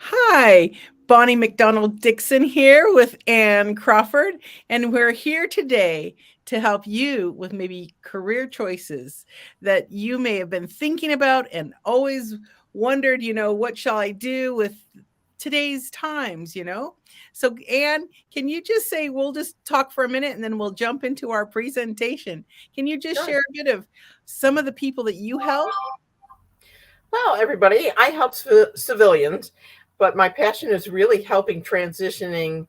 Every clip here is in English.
Hi, Bonnie McDonald Dixon here with Ann Crawford, and we're here today to help you with maybe career choices that you may have been thinking about and always wondered, what shall I do with today's times? So, Ann, can you just say we'll just talk for a minute and then we'll jump into our presentation? Can you just Sure. share a bit of some of the people that you help? Well, everybody, I help civilians, but my passion is really helping transitioning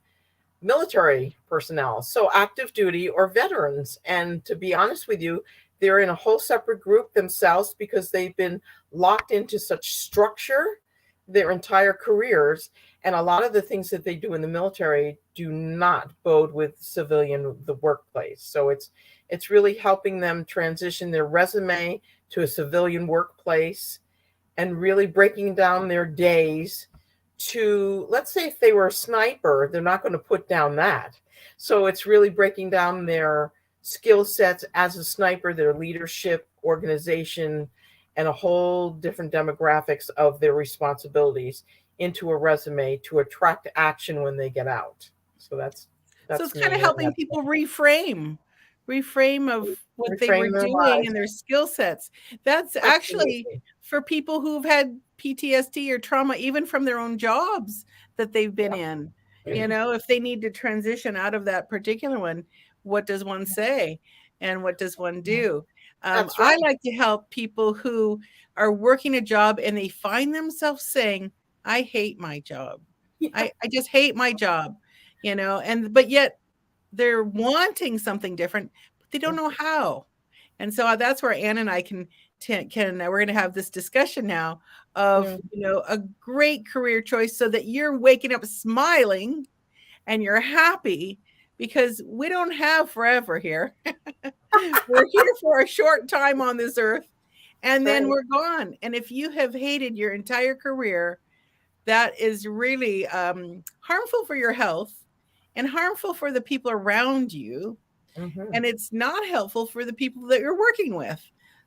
military personnel, so active duty or veterans. And to be honest with you, they're in a whole separate group themselves because they've been locked into such structure their entire careers. And a lot of the things that they do in the military do not bode with civilian the workplace. So it's really helping them transition their resume to a civilian workplace and really breaking down their days to, let's say, if they were a sniper, they're not going to put down that. So it's really breaking down their skill sets as a sniper, their leadership, organization, and a whole different demographics of their responsibilities into a resume to attract action when they get out. So So that's it's kind me of in a helping people reframe of what they were reframe their doing lives. and their skill sets. That's actually Absolutely. for people who've had PTSD or trauma, even from their own jobs that they've been Yep. in. If they need to transition out of that particular one, what does one say and what does one do? That's I right. like to help people who are working a job and they find themselves saying, I hate my job. Yeah. I just hate my job, and but yet they're wanting something different, but they don't know how. And so that's where Ann and I can we're going to have this discussion now of Mm. a great career choice so that you're waking up smiling and you're happy because we don't have forever here. We're here for a short time on this earth and then Right. we're gone. And if you have hated your entire career, that is really harmful for your health and harmful for the people around you. Hmm. And it's not helpful for the people that you're working with.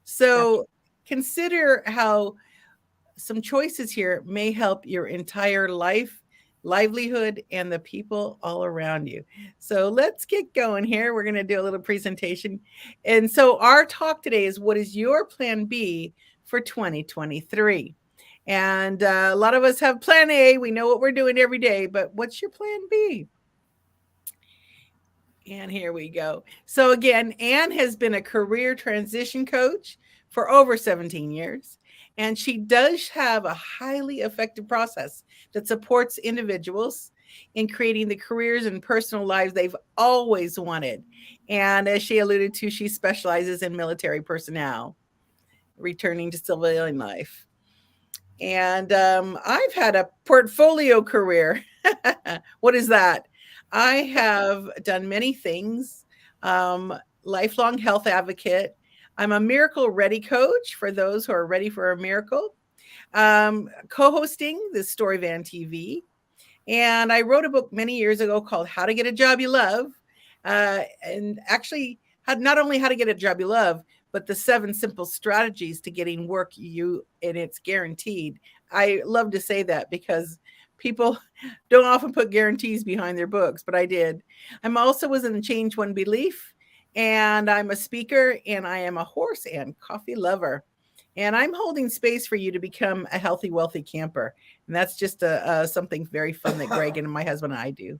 That's So consider how some choices here may help your entire life, livelihood, and the people all around you. So let's get going here. We're going to do a little presentation. And so our talk today is what is your plan B for 2023? And a lot of us have plan A. We know what we're doing every day, but what's your plan B? And here we go. So, again, Anne has been a career transition coach for over 17 years, and she does have a highly effective process that supports individuals in creating the careers and personal lives they've always wanted. And as she alluded to, she specializes in military personnel returning to civilian life. And I've had a portfolio career. What is that? I have done many things. Um, Lifelong health advocate. I'm a miracle ready coach for those who are ready for a miracle. Co-hosting the Story Van TV, and I wrote a book many years ago called How to Get a Job You Love. And actually, had not only how to get a job you love, but the 7 simple strategies to getting work and it's guaranteed. I love to say that because people don't often put guarantees behind their books, but I did. I'm also was in Change One Belief, and I'm a speaker, and I am a horse and coffee lover. And I'm holding space for you to become a healthy, wealthy camper. And that's just something very fun that Greg and my husband and I do.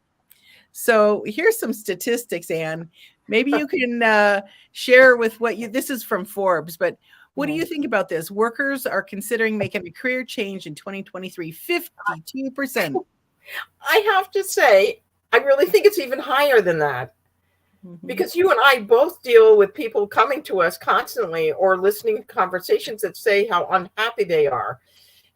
So here's some statistics, Anne. Maybe you can share with what you, this is from Forbes, but what do right. you think about this? Workers are considering making a career change in 2023, 52%. I have to say, I really think it's even higher than that Mhm. because you and I both deal with people coming to us constantly or listening to conversations that say how unhappy they are.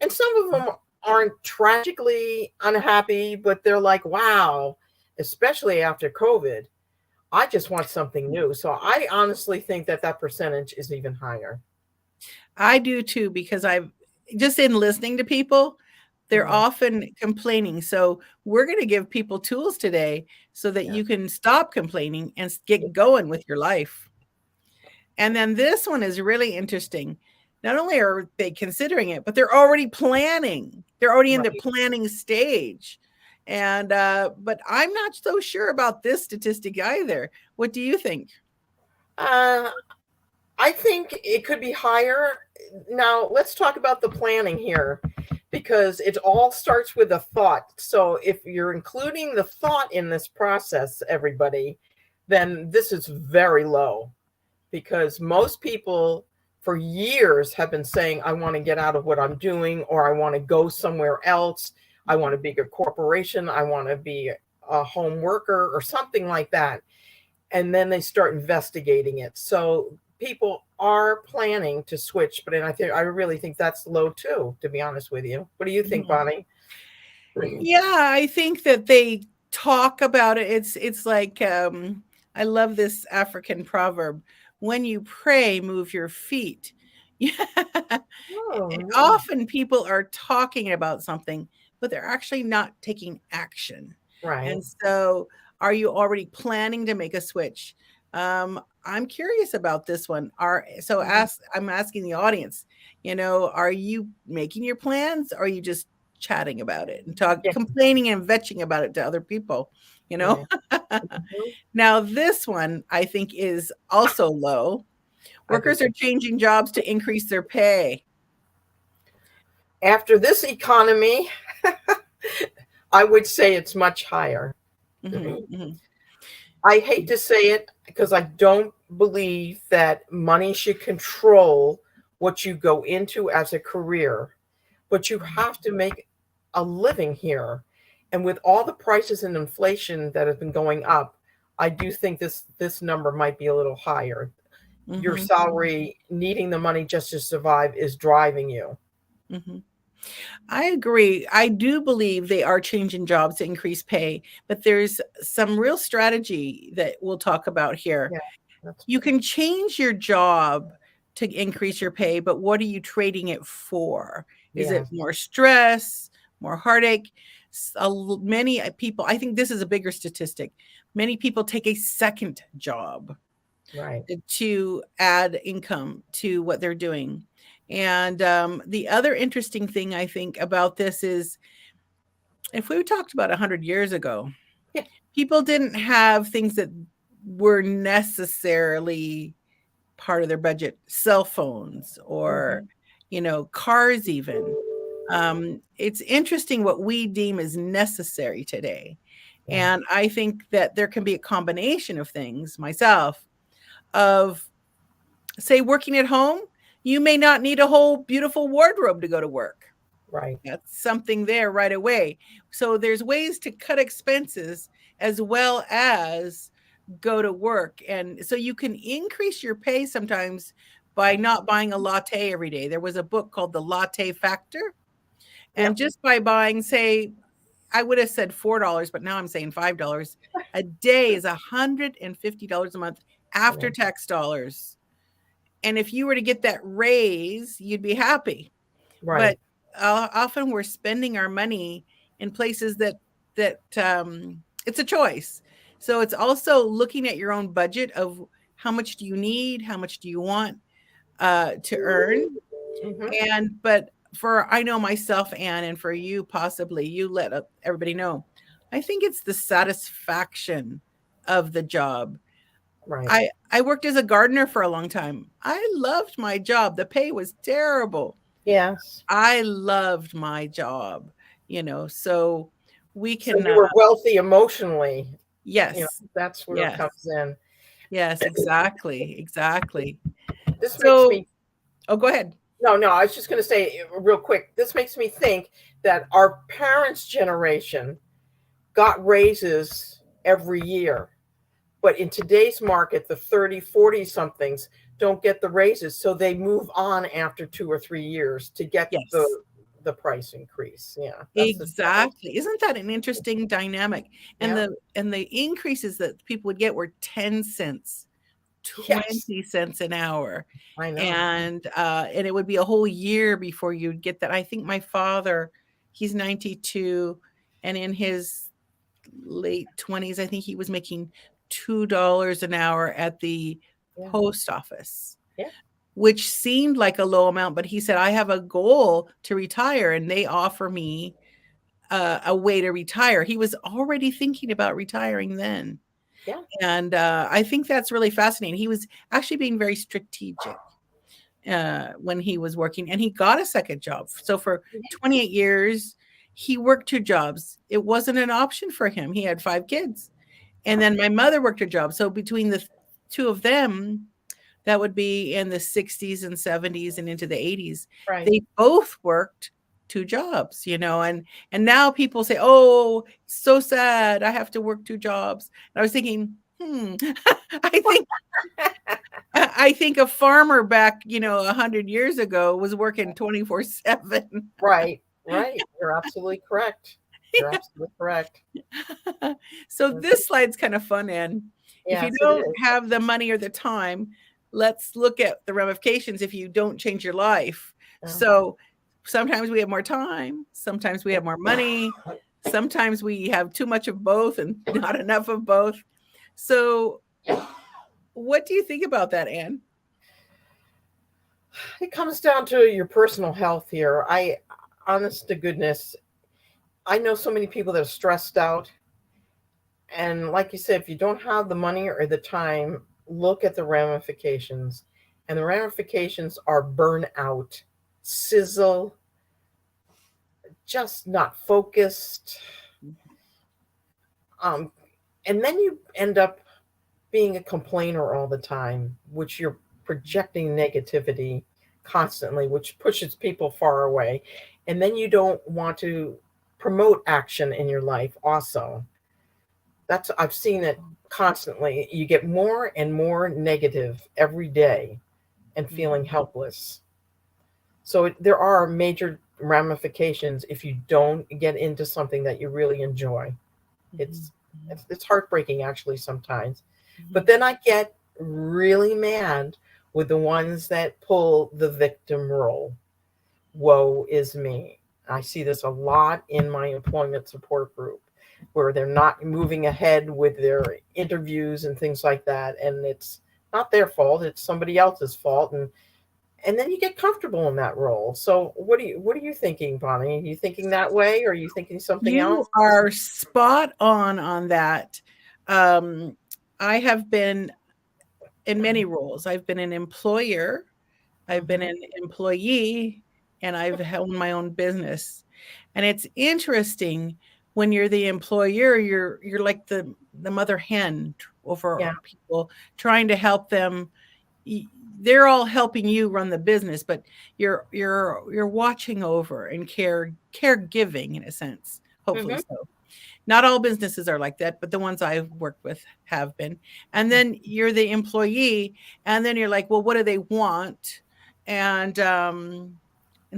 And some of them aren't tragically unhappy, but they're like, wow, especially after COVID, I just want something new. So I honestly think that that percentage is even higher. I do too, because I've just in listening to people, they're Mhm. often complaining. So we're going to give people tools today so that Yeah. you can stop complaining and get going with your life. And then this one is really interesting. not only are they considering it, but they're already planning. They're already in the Right. planning stage. And but I'm not so sure about this statistic either. What do you think? Uh, I think it could be higher. Now, let's talk about the planning here because it all starts with a thought. So, if you're including the thought in this process, everybody, then this is very low because most people for years have been saying, I want to get out of what I'm doing, or I want to go somewhere else. I want to be a corporation. I want to be a home worker or something like that. And then they start investigating it. So people are planning to switch, but I really think that's low too, to be honest with you. What do you think, Mhm. Bonnie? Yeah, I think that they talk about it. It's like I love this African proverb. When you pray, move your feet. Yeah. Oh, yeah. Often people are talking about something, but they're actually not taking action. Right. And so, are you already planning to make a switch? I'm curious about this one. Mhm. I'm asking the audience, are you making your plans? Or are you just chatting about it and Yeah. complaining and vetching about it to other people, you know? Yeah. Mhm. Now, this one I think is also low. I do Workers are think changing jobs to increase their pay. after this economy, I would say it's much higher. Mhm, mhm. I hate to say it because I don't believe that money should control what you go into as a career, but you have to make a living here. And with all the prices and inflation that have been going up, I do think this number might be a little higher. Your Mhm, salary, needing the money just to survive, is driving you. mhm. I agree. I do believe they are changing jobs to increase pay, but there's some real strategy that we'll talk about here. Yeah, that's You can change your job to increase your pay, but what are you trading it for? Is it yes, more stress, more heartache? Many people, I think this is a bigger statistic. Many people take a second job right. to add income to what they're doing. And the other interesting thing I think about this is if we talked about 100 years ago, Yeah, people didn't have things that were necessarily part of their budget, cell phones or, mhm, cars even. It's interesting what we deem as necessary today. yeah, And I think that there can be a combination of things myself of say working at home, you may not need a whole beautiful wardrobe to go to work. right. That's something there right away. So there's ways to cut expenses as well as go to work. And so you can increase your pay sometimes by not buying a latte every day. There was a book called The Latte Factor. And Yep, just by buying, say, I would have said $4, but now I'm saying $5 a day is $150 a month I after know. tax dollars. And if you were to get that raise, you'd be happy. Right. But often we're spending our money in places that it's a choice. So it's also looking at your own budget of how much do you need, how much do you want to earn, Hmm. and but for I know myself, Anne, and for you possibly, you let everybody know. I think it's the satisfaction of the job. Right. I worked as a gardener for a long time. I loved my job. The pay was terrible. Yes. I loved my job, so we So can, you were wealthy emotionally. yes, That's where it yes, comes in. yes, exactly, exactly. This makes So, me, oh, go ahead. no, no, I was just going to say real quick, this makes me think that our parents' generation got raises every year. But in today's market, the 30, 40 somethings don't get the raises. So they move on after 2 or 3 years to get Yes, the price increase. Yeah. That's the difference. exactly. Isn't that an interesting dynamic? And Yeah. the increases that people would get were 10 cents, Yes. 20 cents an hour. I know. And it would be a whole year before you'd get that. I think my father, he's 92, and in his late 20s, I think he was making $2 an hour at the Yeah. post office, Yeah. which seemed like a low amount, but he said, I have a goal to retire and they offer me a way to retire. He was already thinking about retiring then. Yeah. And I think that's really fascinating. He was actually being very strategic when he was working, and he got a second job. So for 28 years, he worked 2 jobs. It wasn't an option for him. He had 5 kids. And then my mother worked a job. So between the 2 of them, that would be in the 60s and 70s and into the 80s, Right. they both worked 2 jobs, and now people say, oh, so sad, I have to work 2 jobs. And I was thinking, I think I think a farmer back 100 years ago was working 24/7. Right. You're absolutely correct. You're absolutely correct. So this slide's kind of fun, Ann. If you Yes, it don't is. have the money or the time, let's look at the ramifications if you don't change your life. Yeah. So sometimes we have more time, sometimes we have more money, sometimes we have too much of both and not enough of both. So what do you think about that, Ann? It comes down to your personal health here. Honest to goodness, I know so many people that are stressed out. And like you said, if you don't have the money or the time, look at the ramifications. And the ramifications are burnout, sizzle, just not focused. And then you end up being a complainer all the time, which you're projecting negativity constantly, which pushes people far away. And then you don't want to promote action in your life also. I've seen it constantly. You get more and more negative every day and feeling helpless. So there are major ramifications if you don't get into something that you really enjoy. It's heartbreaking actually sometimes. But then I get really mad with the ones that pull the victim role. Woe is me. I see this a lot in my employment support group, where they're not moving ahead with their interviews and things like that. And it's not their fault, it's somebody else's fault. And then you get comfortable in that role. So what are you thinking, Bonnie? Are you thinking that way, or are you thinking something else? You are spot on that. I have been in many roles. I've been an employer, I've been an employee, and I've owned my own business. And it's interesting when you're the employer, you're like the mother hen over people, trying to help them. They're all helping you run the business, but you're watching over and caregiving in a sense. Hopefully so. Not all businesses are like that, but the ones I've worked with have been. And then you're the employee, and then you're like, well, what do they want? And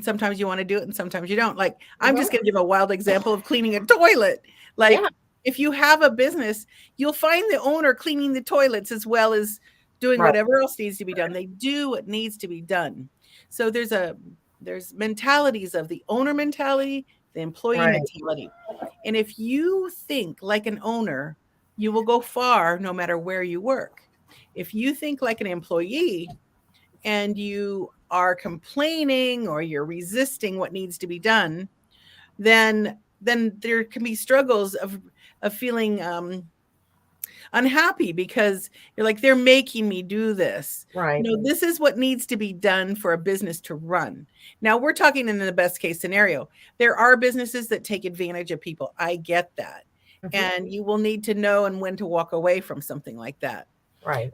sometimes you want to do it and sometimes you don't. Like, I'm just going to give a wild example of cleaning a toilet. Like, if you have a business, you'll find the owner cleaning the toilets as well as doing whatever else needs to be done. They do what needs to be done. So there's mentalities of the owner mentality, the employee mentality. And if you think like an owner, you will go far no matter where you work. If you think like an employee and you are complaining or you're resisting what needs to be done, then there can be struggles of feeling unhappy because you're like, they're making me do this. Right. This is what needs to be done for a business to run. Now, we're talking in the best case scenario. There are businesses that take advantage of people. I get that. And you will need to know and when to walk away from something like that. Right.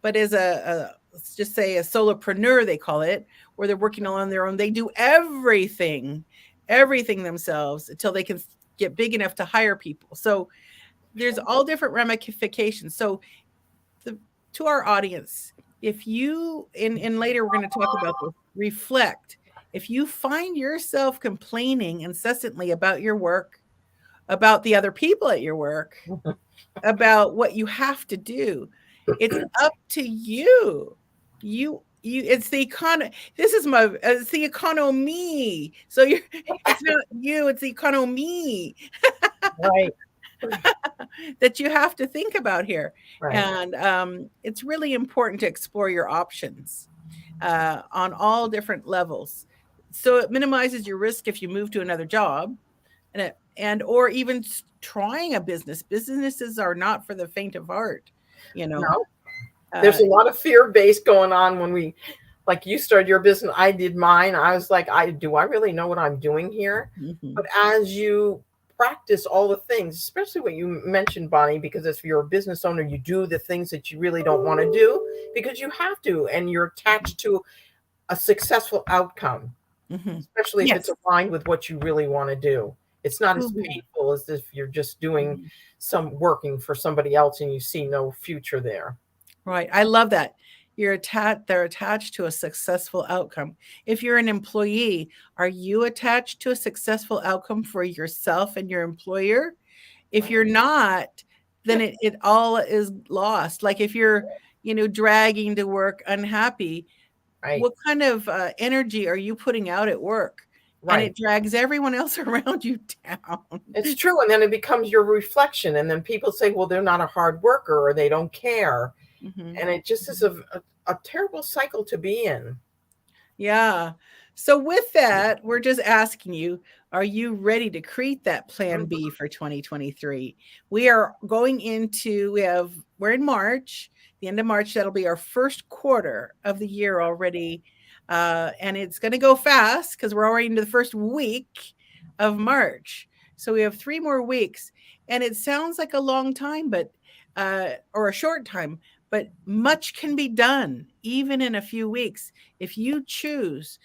But as let's just say a solopreneur, they call it, where they're working on their own, they do everything themselves until they can get big enough to hire people. So there's all different ramifications. So to our audience, if you, and later we're going to talk about this, reflect. If you find yourself complaining incessantly about your work, about the other people at your work, about what you have to do, it's up to you. It's the economy. It's the economy. So it's not you, it's the economy. Right. That you have to think about here. Right. And it's really important to explore your options. on all different levels. So it minimizes your risk if you move to another job, and or even trying a business. Businesses are not for the faint of heart, you know. No, there's Uh, a lot of fear based going on when we, like you started your business, I did mine. I was like, I really know what I'm doing here? mhm, But as you practice all the things, especially what you mentioned, Bonnie, because if you're a business owner, you do the things that you really don't want to do because you have to, and you're attached to a successful outcome, mhm. especially if it's Yes. aligned with what you really want to do. It's not as Ooh, painful as if you're just doing mhm. some working for somebody else and you see no future there. Right. I love that. They're attached to a successful outcome. If you're an employee, are you attached to a successful outcome for yourself and your employer? If you're not, then it all is lost. Like if you're, dragging to work unhappy, Right. what kind of energy are you putting out at work? And Right. it drags everyone else around you down. It's true. And then it becomes your reflection. And then people say, well, they're not a hard worker or they don't care. Mhm. And it just is a terrible cycle to be in. Yeah. So with that, we're just asking you, are you ready to create that plan Mhm. B for 2023? We're in March, the end of March. That'll be our first quarter of the year already. And it's going to go fast because we're already into the first week of March. So we have 3 more weeks, and it sounds like a long time, or a short time, but much can be done even in a few weeks. If you choose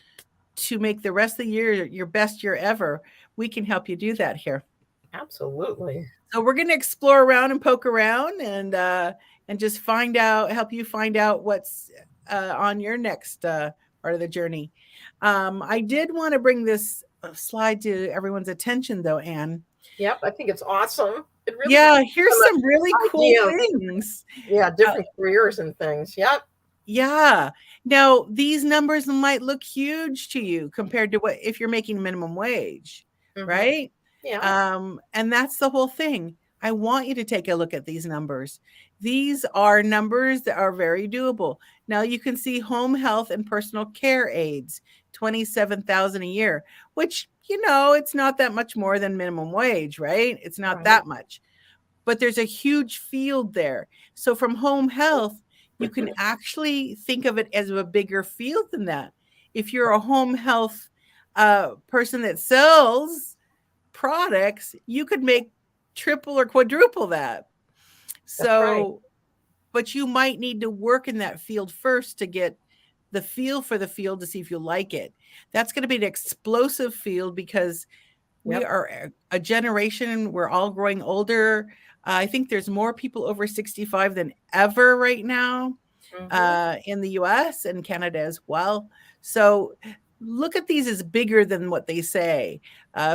to make the rest of the year your best year ever, we can help you do that here. Absolutely. So we're going to explore around and poke around, and just help you find out what's on your next part of the journey. I did want to bring this slide to everyone's attention, though, Anne. Yep. I think it's awesome. It really gives Yeah, them here's some really an cool idea of, things. yeah, Uh, different careers and things. Yep. Yeah. Now, these numbers might look huge to you compared to what if you're making minimum wage, Hmm. right? Yeah. And that's the whole thing. I want you to take a look at these numbers. These are numbers that are very doable. Now you can see home health and personal care aides, 27,000 a year, which, it's not that much more than minimum wage, right? It's not Right. that much, but there's a huge field there. So from home health, you can actually think of it as a bigger field than that. If you're a home health person that sells products, you could make triple or quadruple that. That's right. So, but you might need to work in that field first to get the feel for the field to see if you like it. That's going to be an explosive field because we Yep. are a generation, we're all growing older. I think there's more people over 65 than ever right now, Hmm. in the US and Canada as well. So look at these as bigger than what they say.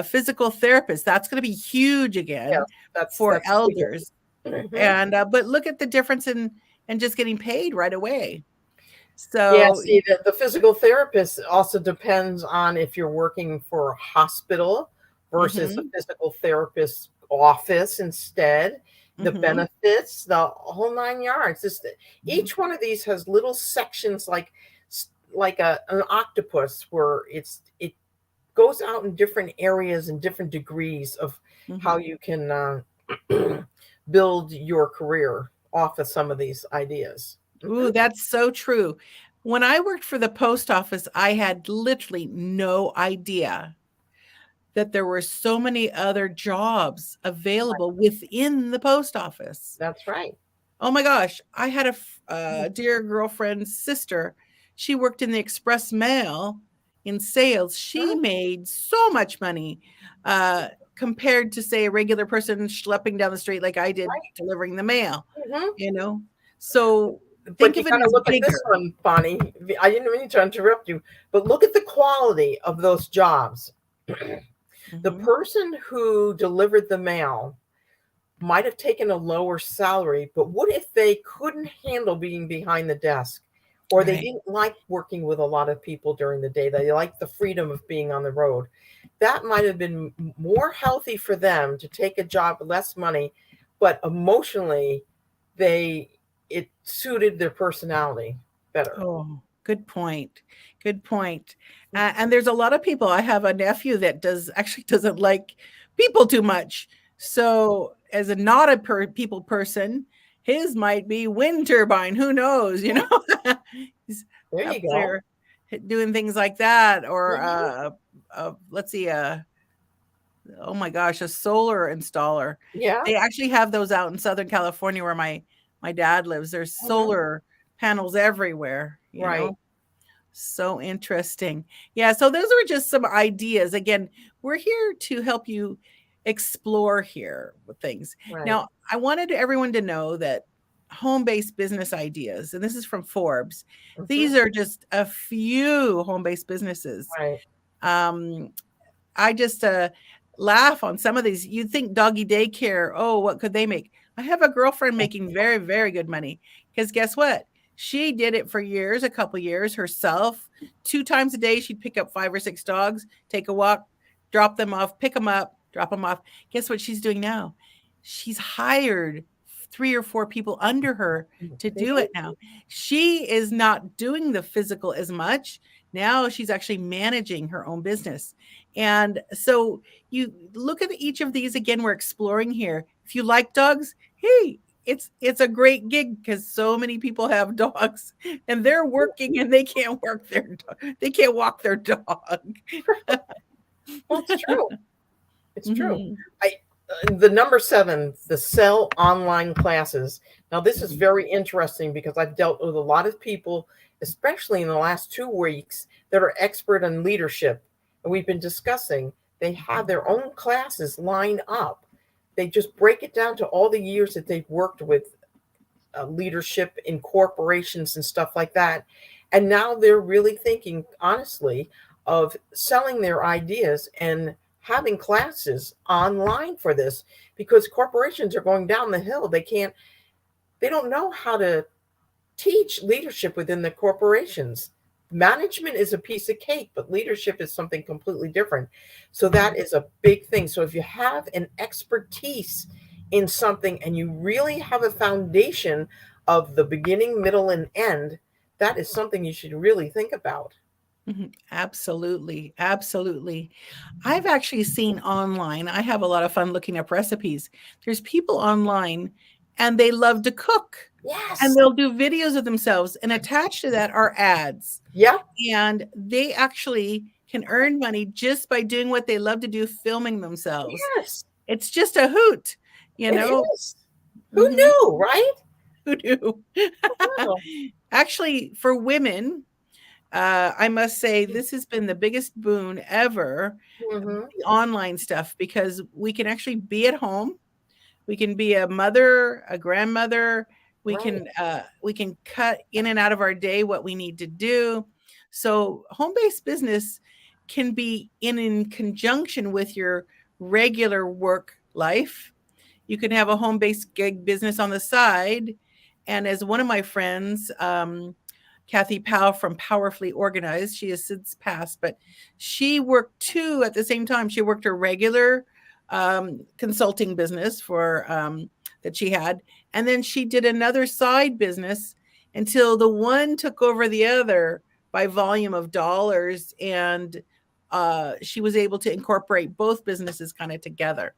Physical therapist, that's going to be huge again Yes. for That's big. elders. Hmm. And but look at the difference in just getting paid right away. Yeah, So, see, the physical therapist also depends on if you're working for a hospital versus a mhm, physical therapist office instead. The mhm, benefits, the whole 9 yards. mhm, Each one of these has little sections like an octopus where it goes out in different areas and different degrees of how mhm. you can build your career off of some of these ideas. Ooh, Mhm. that's so true. When I worked for the post office, I had literally no idea that there were so many other jobs available within the post office. That's right. Oh my gosh, I had a dear girlfriend's sister. She worked in the express mail in sales. She Mhm. made so much money uh, compared to, say, a regular person schlepping down the street like I did Right. delivering the mail, Mhm. you know? So think But you of it gotta as look at this bigger. one, Bonnie. I didn't mean to interrupt you, but look at the quality of those jobs. The Mhm. person who delivered the mail might have taken a lower salary, but what if they couldn't handle being behind the desk? Or they Right. didn't like working with a lot of people during the day. They liked the freedom of being on the road. That might have been more healthy for them to take a job, less money, but emotionally, they it suited their personality better. Oh, Good point. Good point. And there's a lot of people. I have a nephew that doesn't like people too much. So, as a not a people person, his might be wind turbine. Who knows? You know, he's There up you go. there doing things like that. Or Mhm. let's see, oh my gosh, a solar installer. Yeah. They actually have those out in Southern California where my dad lives. There's Mhm. solar panels everywhere. You Right. know. So interesting. Yeah, so those were just some ideas. Again, we're here to help you explore here with things. Right. Now, I wanted everyone to know that home-based business ideas, and this is from Forbes, Mhm. these are just a few home-based businesses. Right. Um, I just laugh on some of these. You'd think doggy daycare, oh, what could they make? I have a girlfriend making very, very good money because guess what? She did it for years, a couple years herself. 2 times a day, she'd pick up 5 or 6 dogs, take a walk, drop them off, pick them up, drop them off. Guess what she's doing now? She's hired 3 or 4 people under her to do See? it now. She is not doing the physical as much. Now she's actually managing her own business. And so you look at each of these again, we're exploring here. If you like dogs, hey, it's a great gig because so many people have dogs and they're working and they can't walk their dog. Well, it's true. It's true. Mhm, I The number 7, the sell online classes. Now, this is mhm, very interesting because I've dealt with a lot of people, especially in the last 2 weeks, that are expert in leadership. And we've been discussing, they have mhm, their own classes lined up. They just break it down to all the years that they've worked with leadership in corporations and stuff like that. And now they're really thinking, honestly, of selling their ideas and having classes online for this because corporations are going down the hill. They don't know how to teach leadership within the corporations. Management is a piece of cake, but leadership is something completely different. So that is a big thing. So if you have an expertise in something and you really have a foundation of the beginning, middle, and end, that is something you should really think about. mhm. Absolutely, absolutely. I've actually seen online, I have a lot of fun looking up recipes. There's people online and they love to cook and Yes. they'll do videos of themselves, and attached to that are ads. Yep. And they actually can earn money just by doing what they love to do, filming themselves. Yes. It's just a hoot, you It know? is. Who Mhm. knew, right? Who knew? Wow. Actually, for women, I must say this has been the biggest boon ever, Hmm. the online stuff, because we can actually be at home. We can be a mother, a grandmother. Right. We can cut in and out of our day what we need to do. So home-based business can be in conjunction with your regular work life. You can have a home-based gig business on the side. And as one of my friends, Kathy Powell from Powerfully Organized, she has since passed, but she worked two at the same time. She worked her regular consulting business for that she had, and then she did another side business until the one took over the other by volume of dollars, and she was able to incorporate both businesses kind of together.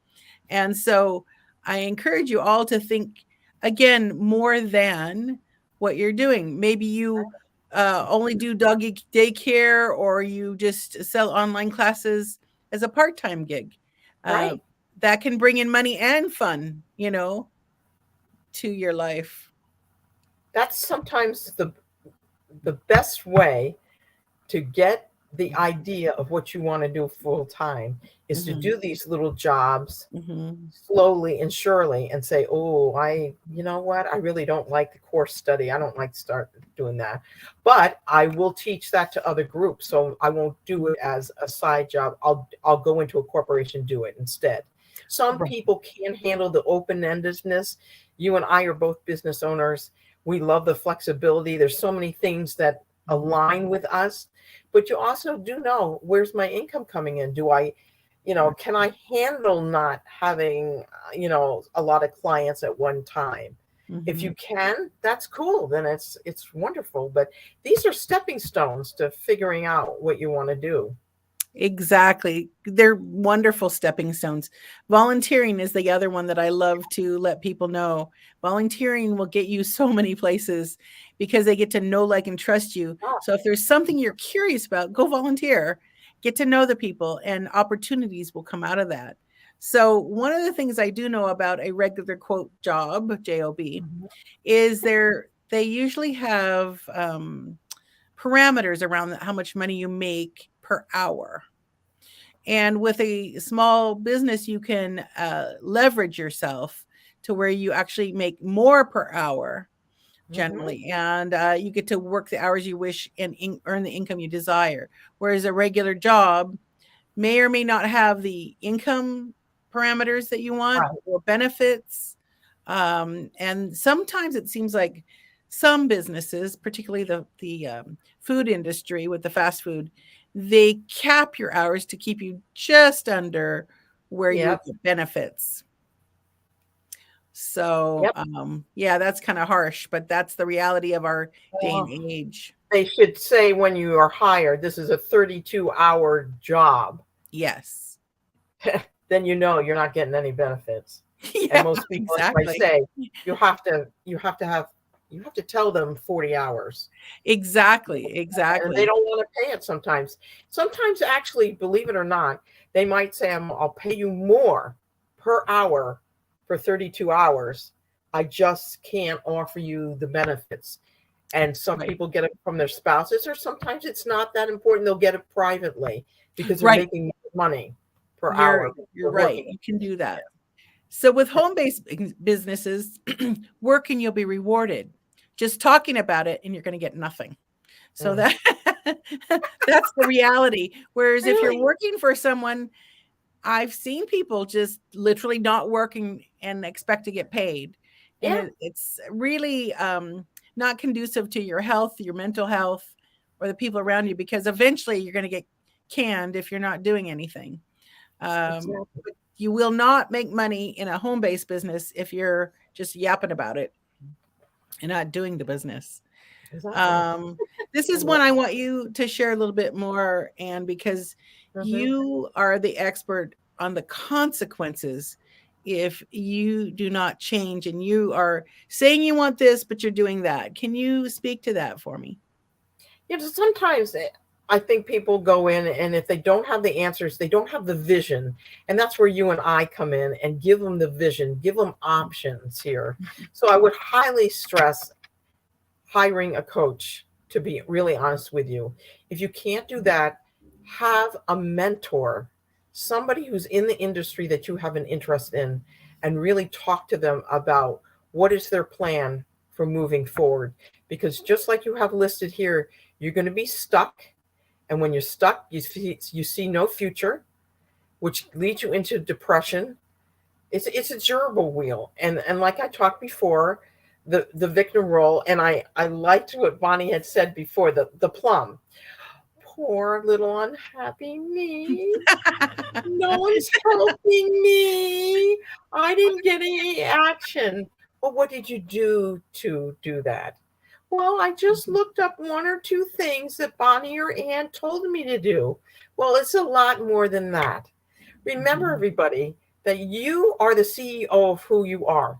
And so I encourage you all to think again more than what you're doing. Maybe you only do doggy daycare, or you just sell online classes as a part-time gig. Uh, Right. that can bring in money and fun, to your life. That's sometimes the best way to get the idea of what you want to do full time is to Mhm, do these little jobs mhm. slowly and surely and say, oh, you know what, I really don't like the course study, I don't like to start doing that, but I will teach that to other groups, so I won't do it as a side job. I'll go into a corporation, do it instead. Some Right. people can't handle the open-endedness. You and I are both business owners. We love the flexibility. There's so many things that Mhm. align with us, but you also do know, where's my income coming in? Do I, Right. can I handle not having, a lot of clients at one time? If Mhm. you can, that's cool. Then it's wonderful. But these are stepping stones to figuring out what you want to do. Exactly. They're wonderful stepping stones. Volunteering is the other one that I love to let people know. Volunteering will get you so many places because they get to know, like, and trust you. Ah, So if there's something you're curious about, go volunteer, get to know the people, and opportunities will come out of that. So one of the things I do know about a regular quote job, job, mhm. is they usually have parameters around how much money you make per hour. And with a small business, you can leverage yourself to where you actually make more per hour Mhm. generally. And you get to work the hours you wish and earn the income you desire. Whereas a regular job may or may not have the income parameters that you want Right. or benefits. And sometimes it seems like some businesses, particularly the food industry with the fast food, they cap your hours to keep you just under where you would Yep. get benefits. So, Yep. yeah, that's kind of harsh, but that's the reality of our day and Well, age. they should say when you are hired, this is a 32-hour job. Yes. Then you know you're not getting any benefits. And Yeah, most people, as I exactly. say, you have to tell them 40 hours. Exactly. And they Exactly. don't want to pay it sometimes. Sometimes, actually, believe it or not, they might say, I'll pay you more per hour for 32 hours. I just can't offer you the benefits. And some Right. people get it from their spouses, or sometimes it's not that important. They'll get it privately because they're Right. making money per You're hour you're for right. working. You can do that. So with home-based businesses, work and you'll be rewarded. Just talking about it and you're going to get nothing. So Mm. that that's the reality. Whereas if you're Really? working for someone, I've seen people just literally not working and expect to get paid. And Yeah, it's really not conducive to your health, your mental health, or the people around you, because eventually you're going to get canned if you're not doing anything. exactly. But you will not make money in a home based business if you're just yapping about it and not doing the business. Exactly. Um, this I is one love I it. want you to share a little bit more, and because Hmm. you are the expert on the consequences if you do not change and you are saying you want this, but you're doing that. Can you speak to that for me? Sometimes I think people go in, and if they don't have the answers, they don't have the vision. And that's where you and I come in and give them the vision, give them options here. So I would highly stress hiring a coach, to be really honest with you. If you can't do that, have a mentor, somebody who's in the industry that you have an interest in, and really talk to them about what is their plan for moving forward. Because just like you have listed here, you're going to be stuck. And when you're stuck, you see no future, which leads you into depression. It's a gerbil wheel, and like I talked before, the victim role, and I liked what Bonnie had said before, the plum. Poor little unhappy me. No one's helping me. I didn't get any action. Well, what did you do to do that? Well, I just looked up one or two things that Bonnie or Ann told me to do. Well, it's a lot more than that. Remember, Mhm. everybody, that you are the CEO of who you are.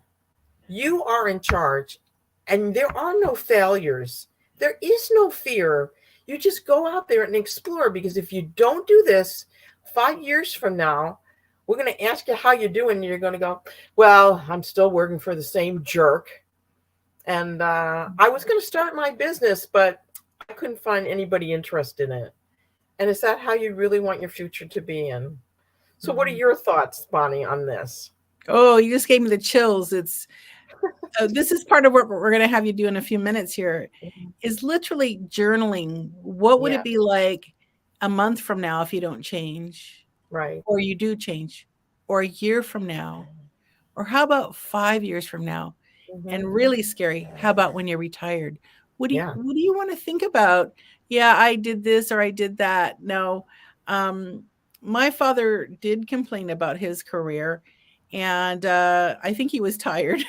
You are in charge, and there are no failures. There is no fear. You just go out there and explore, because if you don't do this, 5 years from now, we're going to ask you how you're doing, and you're going to go, well, I'm still working for the same jerk. And I was going to start my business, but I couldn't find anybody interested in it. And is that how you really want your future to be in? So, what are Mhm. your thoughts, Bonnie, on this? Oh, you just gave me the chills. It's this is part of what we're going to have you do in a few minutes here, is literally journaling. What would it Yeah, be like a month from now if you don't change, right. or you do change, or a year from now, or how about 5 years from now? Hmm. And really scary, how about when you're retired? Yeah. What do you want to think about? Yeah, I did this or I did that. No. Um, my father did complain about his career, And I think he was tired,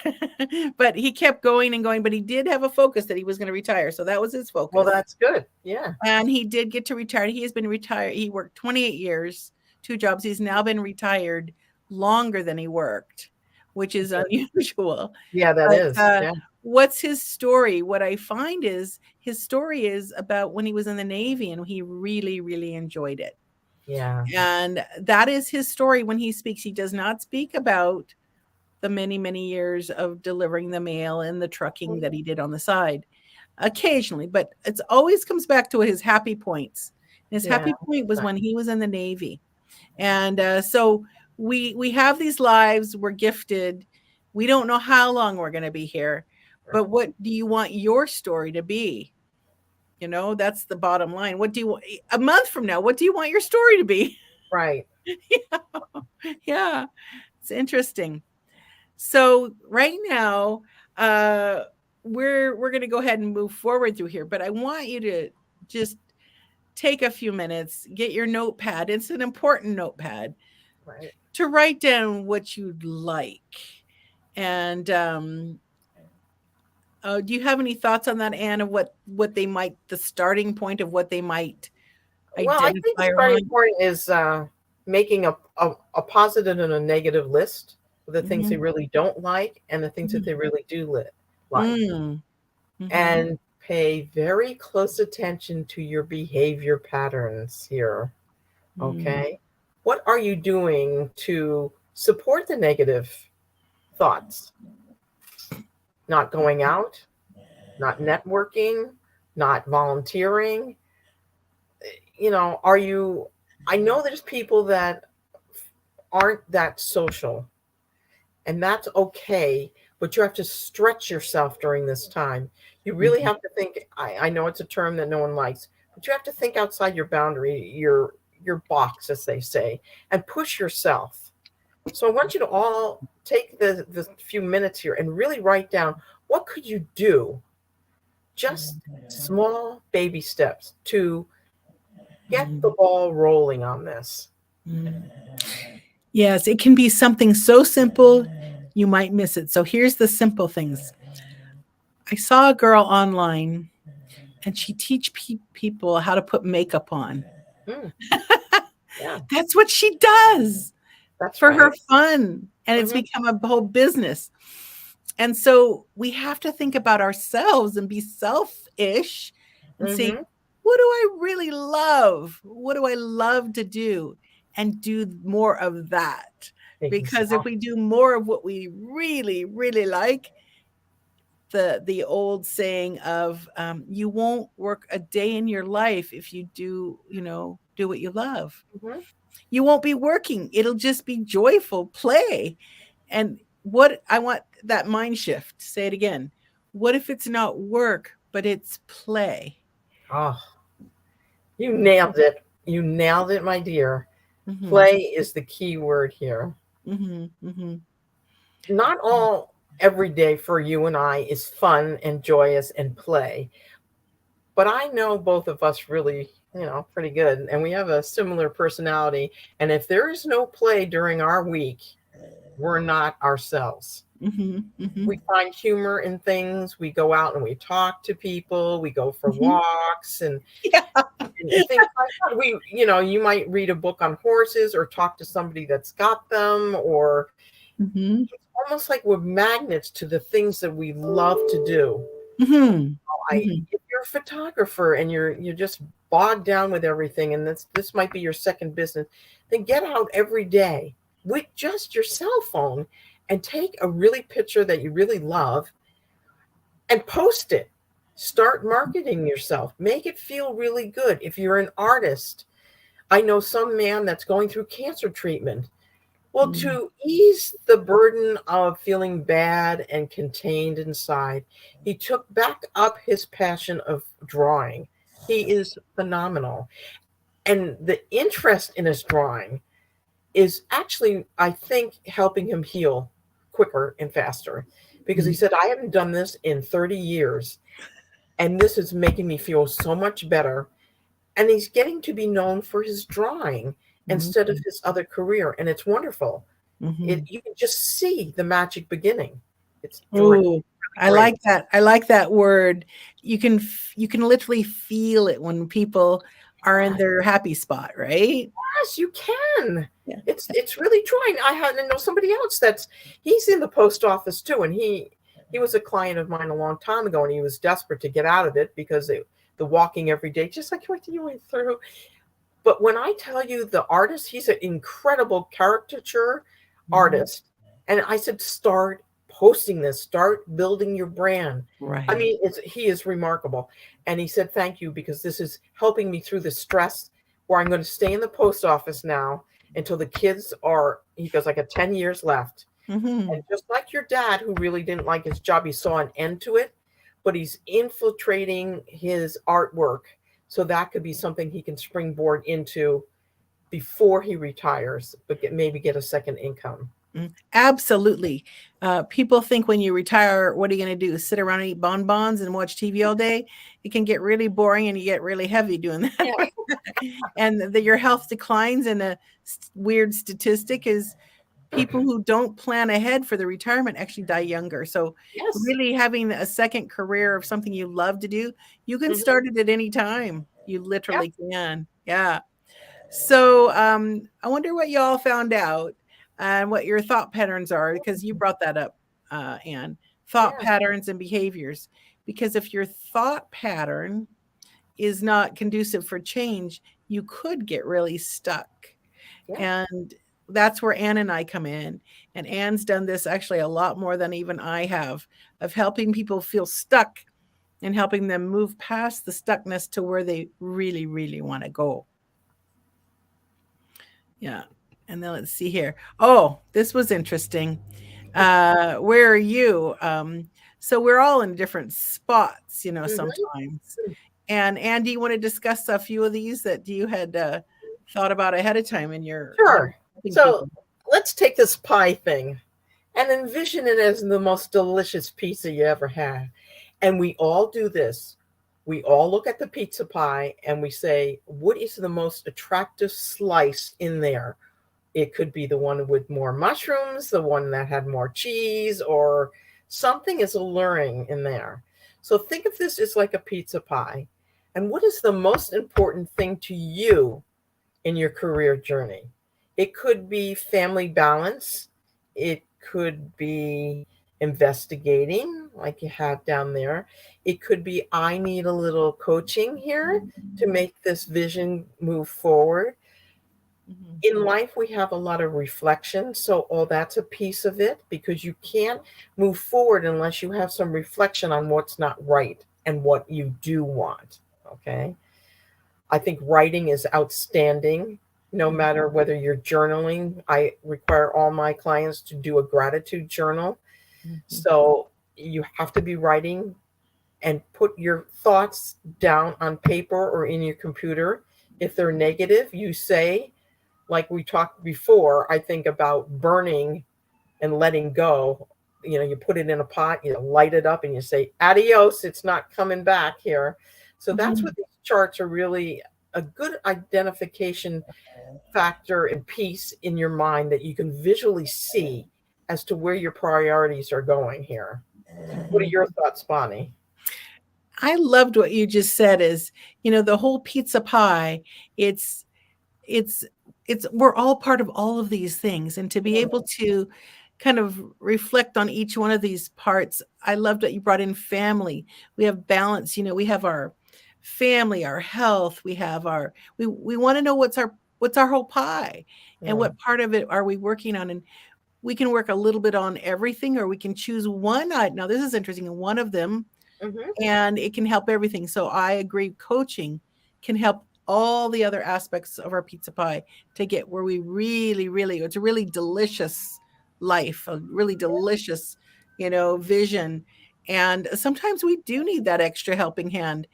but he kept going and going. But he did have a focus that he was going to retire, so that was his Well, focus. that's good. Yeah. And he did get to retire. He has been retired. He worked 28 years, 2 jobs. He's now been retired longer than he worked, which is unusual. Yeah, that But is. Yeah. what's his story? What I find is his story is about when he was in the Navy and he really, really enjoyed it. Yeah. And that is his story when he speaks. He does not speak about the many, many years of delivering the mail and the trucking that he did on the side. Occasionally, but it's always comes back to his happy points. His Yeah. happy point was when he was in the Navy. And so we have these lives, we're gifted. We don't know how long we're going to be here, but what do you want your story to be? You know, that's the bottom line. What do you want a month from now? What do you want your story to be? Right. Yeah, it's interesting. So right now, we're going to go ahead and move forward through here, but I want you to just take a few minutes, get your notepad. It's an important notepad, Right. to write down what you'd like. And do you have any thoughts on that, Anne, of what they might, the starting point of what they might Well, I think the identify starting around? point is making a positive and a negative list of the things they Mhm. really don't like and the things that Mhm. they really do like. Mm. Mhm. And pay very close attention to your behavior patterns here. Mm. Okay. What are you doing to support the negative thoughts? Not going out, not networking, not volunteering. You know, I know there's people that aren't that social, and that's okay, but you have to stretch yourself during this time. You really Mhm. have to think. I know it's a term that no one likes, but you have to think outside your boundary, your box, as they say, and push yourself. So I want you to all take the few minutes here and really write down what could you do, just small baby steps to get the ball rolling on this. Mm. Yes, it can be something so simple you might miss it. So here's the simple things. I saw a girl online and she teach people how to put makeup on. Mm, yeah, That's what she does that's for her right. fun, and it's Hmm. become a whole business. And so we have to think about ourselves and be selfish and say, Hmm. what do I really love? What do I love to do? And do more of that. Because if Exactly. we do more of what we really, really like, the old saying of you won't work a day in your life if you do, do what you love. Hmm. You won't be working. It'll just be joyful play. And what I want that mind shift, say it again. What if it's not work, but it's play? Oh, you nailed it. You nailed it, my dear. Mm-hmm. Play is the key word here. Mm-hmm. Mm-hmm. Not all every day for you and I is fun and joyous and play, but I know both of us really, pretty good, and we have a similar personality. And if there is no play during our week, we're not ourselves. Mm-hmm. Mm-hmm. We find humor in things. We go out and we talk to people. We go for Mm-hmm. walks Yeah. and things like that. You might read a book on horses or talk to somebody that's got them, or Mm-hmm. it's almost like we're magnets to the things that we love to do. Mm-hmm. I Mm-hmm. If you're a photographer and you're just bogged down with everything, and this might be your second business, then get out every day with just your cell phone and take a really picture that you really love and post it. Start marketing yourself. Make it feel really good. If you're an artist, I know some man that's going through cancer treatment. Well, to ease the burden of feeling bad and contained inside, he took back up his passion of drawing. He is phenomenal. And the interest in his drawing is actually, I think, helping him heal quicker and faster. Because he Mm-hmm. said, I haven't done this in 30 years, and this is making me feel so much better. And he's getting to be known for his drawing instead of his other career. And it's wonderful. Mhm. You can just see the magic beginning. It's really Oh, I great. like that. I like that word. You can literally feel it when people are in Yeah. their happy spot, right? Yes, you can. Yeah. It's really trying. I had to know somebody else he's in the post office too, and he was a client of mine a long time ago, and he was desperate to get out of it because the walking every day, just like what you went through. But when I tell you the artist, he's an incredible caricature Mhm. artist, and I said, start posting this, start building your brand. I Right. mean, he is remarkable, and he said thank you because this is helping me through the stress where I'm going to stay in the post office now until the kids are. He goes, I got 10 years left, and Mhm. just like your dad, who really didn't like his job, he saw an end to it, but he's infiltrating his artwork. So that could be something he can springboard into before he retires, but maybe get a second income. Absolutely. People think when you retire, what are you going to do? Sit around and eat bonbons and watch TV all day? It can get really boring and you get really heavy doing that. Yeah. And your health declines. And a weird statistic is people who don't plan ahead for the retirement actually die younger. So, Yes. really having a second career of something you love to do, you can Hmm. start it at any time. You Yeah. literally can. Yeah. So I wonder what y'all found out and what your thought patterns are, because you brought that up, Anne. Thought Yeah. patterns and behaviors. Because if your thought pattern is not conducive for change, you could get really stuck. Yeah. And that's where Anne and I come in. And Anne's done this actually a lot more than even I have, of helping people feel stuck and helping them move past the stuckness to where they really, really want to go. Yeah. And then let's see here. Oh, this was interesting. Where are you? So we're all in different spots, Hmm. sometimes. And Andy, you want to discuss a few of these that you had thought about ahead of time in your Sure. helping So people? let's take this pie thing and envision it as the most delicious pizza you ever had. And we all do this. We all look at the pizza pie and we say, what is the most attractive slice in there? It could be the one with more mushrooms, the one that had more cheese, or something is alluring in there. So think of this as like a pizza pie. And what is the most important thing to you in your career journey? It could be family balance, it could be investigating, like you have down there. It could be, I need a little coaching here to make this vision move forward. Mhm. In life we have a lot of reflection, so all that's a piece of it, because you can't move forward unless you have some reflection on what's not right and what you do want. Okay, I think writing is outstanding, no Mhm. matter whether you're journaling. I require all my clients to do a gratitude journal, Mhm. so you have to be writing and put your thoughts down on paper or in your computer. If they're negative, you say, like we talked before, I think about burning and letting go. You know, you put it in a pot, you light it up, and you say, adios, it's not coming back here. So that's Mhm. what these charts are really a good identification factor and piece in your mind that you can visually see as to where your priorities are going here. What are Mhm. your thoughts, Bonnie? I loved what you just said is, the whole pizza pie, it's it's we're all part of all of these things, and to be able to kind of reflect on each one of these parts. I loved that you brought in family. We have balance, we have our family, our health, we have we want to know what's our whole pie, and Mm, what part of it are we working on. And we can work a little bit on everything, or we can choose one. Now this is interesting, and one of them, mm-hmm. and it can help everything. So I agree, coaching can help all the other aspects of our pizza pie to get where we really, really, it's a really delicious life, a really delicious, vision. And sometimes we do need that extra helping hand,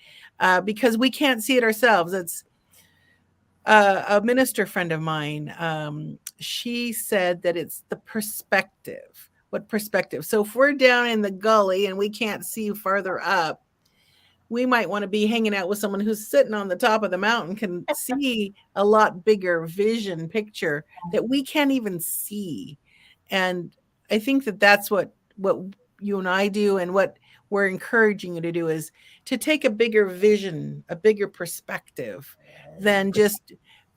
because we can't see it ourselves. It's a minister friend of mine. She said that it's the perspective. What perspective? So if we're down in the gully and we can't see farther up, we might want to be hanging out with someone who's sitting on the top of the mountain, can see a lot bigger vision picture that we can't even see. And I think that that's what you and I do, and what we're encouraging you to do, is to take a bigger vision, a bigger perspective than just,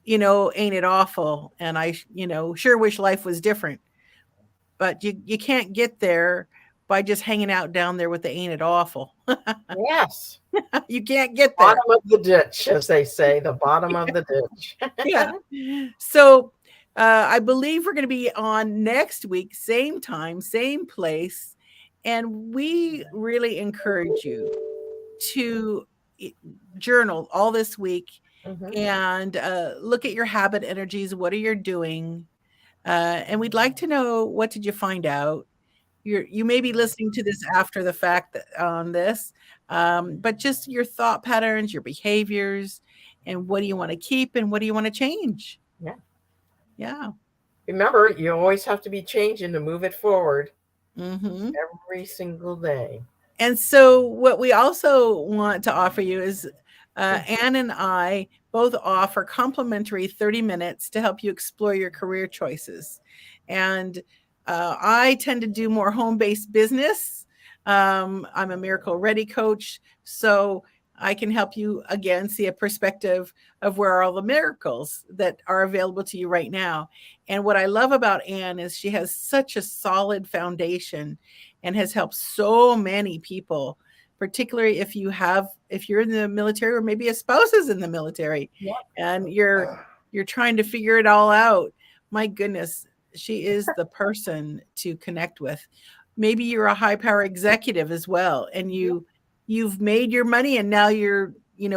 ain't it awful? And I, sure wish life was different. But you can't get there by just hanging out down there with the ain't it awful. Yes. You can't get there. Bottom of the ditch, as they say, the bottom of the ditch. Yeah. So I believe we're going to be on next week, same time, same place. And we really encourage you to journal all this week and look at your habit energies. What are you doing? And we'd like to know, what did you find out? You may be listening to this after the fact on this, but just your thought patterns, your behaviors, and what do you want to keep and what do you want to change? Yeah. Yeah. Remember, you always have to be changing to move it forward every single day. And so what we also want to offer you is Anne and I both offer complimentary 30 minutes to help you explore your career choices. And I tend to do more home-based business. I'm a Miracle Ready coach, so I can help you, again, see a perspective of where are all the miracles that are available to you right now. And what I love about Anne is she has such a solid foundation and has helped so many people, particularly if you're in the military, or maybe a spouse is in the military, and you're trying to figure it all out. My goodness, she is the person to connect with. Maybe you're a high power executive as well, and you've made your money, and now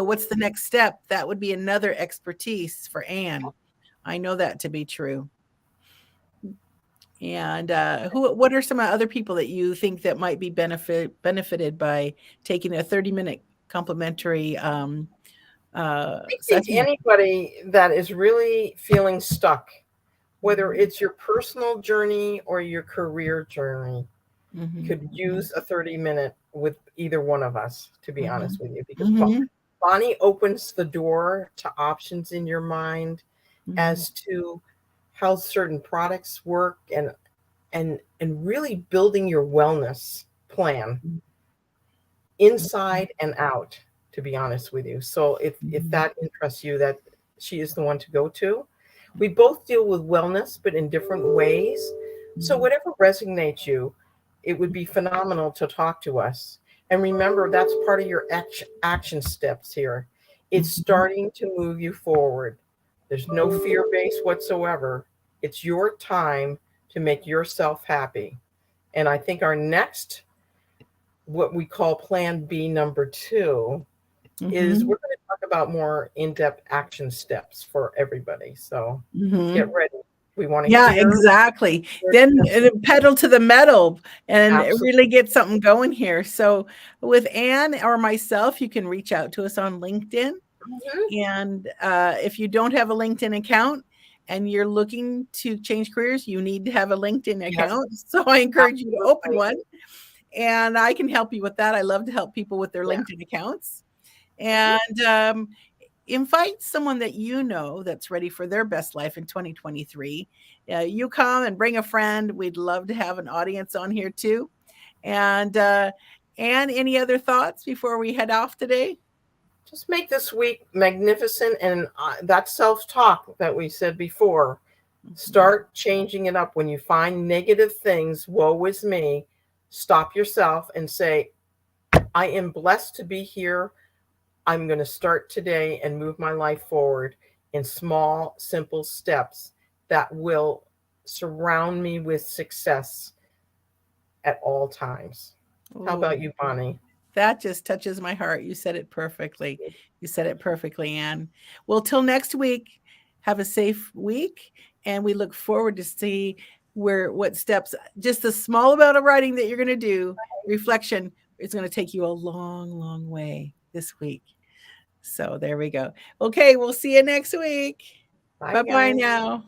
what's the next step? That would be another expertise for Anne. I know that to be true. And what are some other people that you think that might be benefited by taking a 30-minute complimentary I think anybody that is really feeling stuck, whether it's your personal journey or your career journey, could use a 30-minute with either one of us, to be honest with you, because Bonnie opens the door to options in your mind as to how certain products work, and really building your wellness plan inside and out, to be honest with you. So if that interests you, that she is the one to go to. We both deal with wellness, but in different ways. So whatever resonates you, it would be phenomenal to talk to us. And remember, that's part of your action steps here. It's starting to move you forward. There's no fear base whatsoever. It's your time to make yourself happy. And I think our next, what we call Plan B number 2, is we're going to talk about more in-depth action steps for everybody. So get ready. We want to hear. Exactly. Then pedal to the metal and really get something going here. So with Anne or myself, you can reach out to us on LinkedIn. And if you don't have a LinkedIn account and you're looking to change careers, you need to have a LinkedIn account. So I encourage you to open one, and I can help you with that. I love to help people with their LinkedIn accounts. And invite someone that you know that's ready for their best life in 2023. You come and bring a friend. We'd love to have an audience on here too. And any other thoughts before we head off today? Just make this week magnificent, and that self-talk that we said before, start changing it up. When you find negative things, woe is me, stop yourself and say, I am blessed to be here. I'm going to start today and move my life forward in small, simple steps that will surround me with success at all times. How about you, Bonnie? That just touches my heart. You said it perfectly. You said it perfectly, Anne. Well, till next week, have a safe week. And we look forward to see what steps, just the small amount of writing that you're going to do, reflection, is going to take you a long, long way this week. So there we go. Okay, we'll see you next week. Bye-bye now.